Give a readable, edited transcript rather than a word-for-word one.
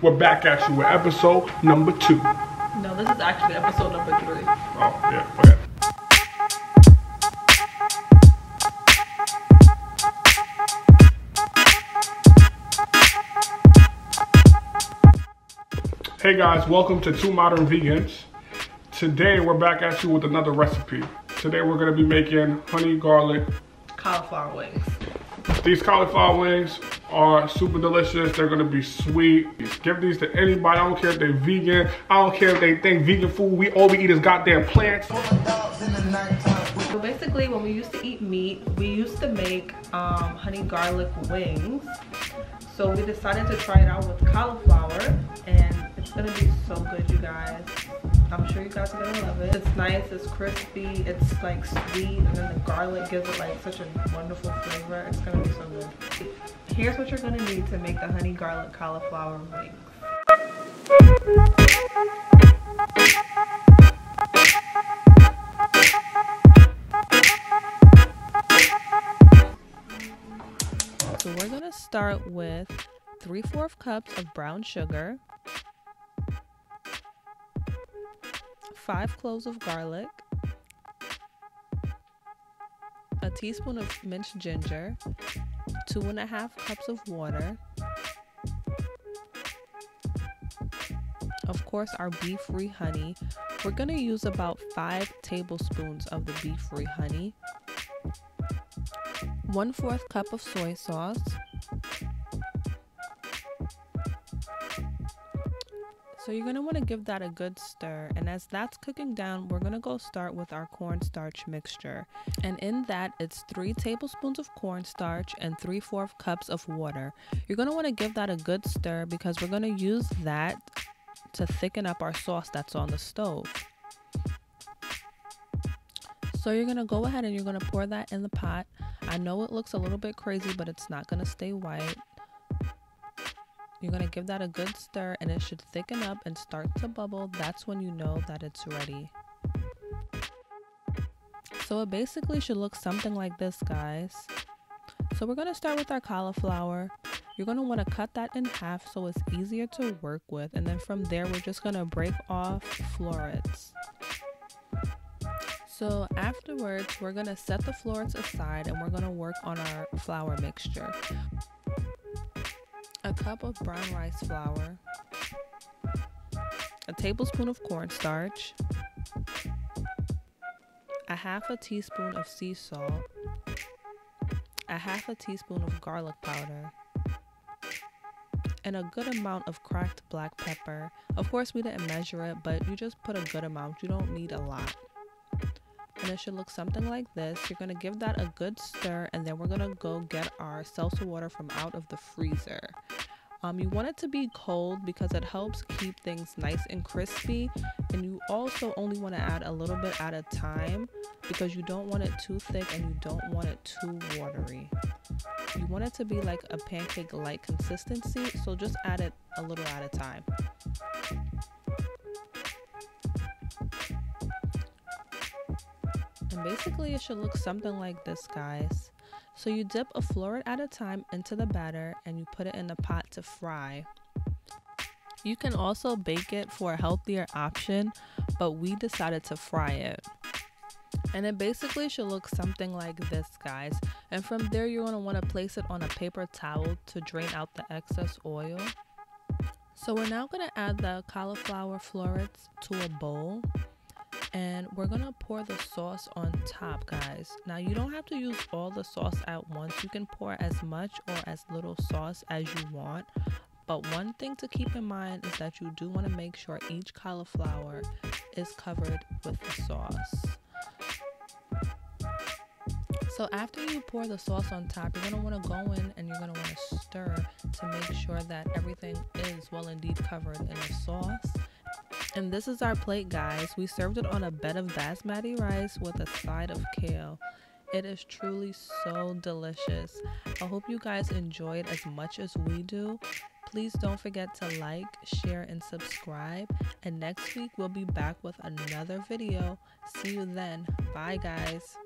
We're back at you with episode number 2. No, this is actually episode number 3. Oh, yeah, go ahead. Hey guys, welcome to Two Modern Vegans. Today we're back at you with another recipe. Today we're gonna be making honey garlic Cauliflower wings. These cauliflower wings are super delicious. They're gonna be sweet. Give these to anybody. I don't care if they're vegan. I don't care if they think vegan food, all we eat is goddamn plants. So basically, when we used to eat meat, we used to make honey garlic wings. So we decided to try it out with cauliflower, and it's gonna be so good, you guys. I'm sure you guys are gonna love it. It's nice, it's crispy, it's like sweet, and then the garlic gives it like such a wonderful flavor. It's gonna be so good. Here's what you're gonna need to make the honey garlic cauliflower wings. So we're gonna start with 3/4 cups of brown sugar, 5 cloves of garlic, a teaspoon of minced ginger, 2.5 cups of water, of course our beef-free honey. We're gonna use about 5 tablespoons of the beef-free honey, 1/4 cup of soy sauce, so you're going to want to give that a good stir, and as that's cooking down, we're going to go start with our cornstarch mixture, and in that it's 3 tablespoons of cornstarch and 3/4 cups of water. You're going to want to give that a good stir because we're going to use that to thicken up our sauce that's on the stove. So you're going to go ahead and you're going to pour that in the pot. I know it looks a little bit crazy, but it's not going to stay white. You're going to give that a good stir, and it should thicken up and start to bubble. That's when you know that it's ready. So it basically should look something like this, guys. So we're going to start with our cauliflower. You're going to want to cut that in half so it's easier to work with. And then from there, we're just going to break off florets. So afterwards, we're going to set the florets aside and we're going to work on our flour mixture. A cup of brown rice flour, a tablespoon of cornstarch, a 1/2 teaspoon of sea salt, a 1/2 teaspoon of garlic powder, and a good amount of cracked black pepper. Of course, we didn't measure it, but you just put a good amount. You don't need a lot. And it should look something like this. You're going to give that a good stir, and then we're going to go get our seltzer water from out of the freezer. You want it to be cold because it helps keep things nice and crispy, and you also only want to add a little bit at a time because you don't want it too thick and you don't want it too watery. You want it to be like a pancake-like consistency, so just add it a little at a time. And basically it should look something like this, guys. So you dip a floret at a time into the batter and you put it in the pot to fry. You can also bake it for a healthier option, but we decided to fry it. And it basically should look something like this, guys. And from there, you're going to want to place it on a paper towel to drain out the excess oil. So we're now going to add the cauliflower florets to a bowl. And we're going to pour the sauce on top, guys. Now, you don't have to use all the sauce at once. You can pour as much or as little sauce as you want. But one thing to keep in mind is that you do want to make sure each cauliflower is covered with the sauce. So after you pour the sauce on top, you're going to want to go in and you're going to want to stir to make sure that everything is well indeed covered in the sauce. And this is our plate, guys. We served it on a bed of basmati rice with a side of kale. It is truly so delicious. I hope you guys enjoy it as much as we do. Please don't forget to like, share, and subscribe. And next week we'll be back with another video. See you then. Bye, guys.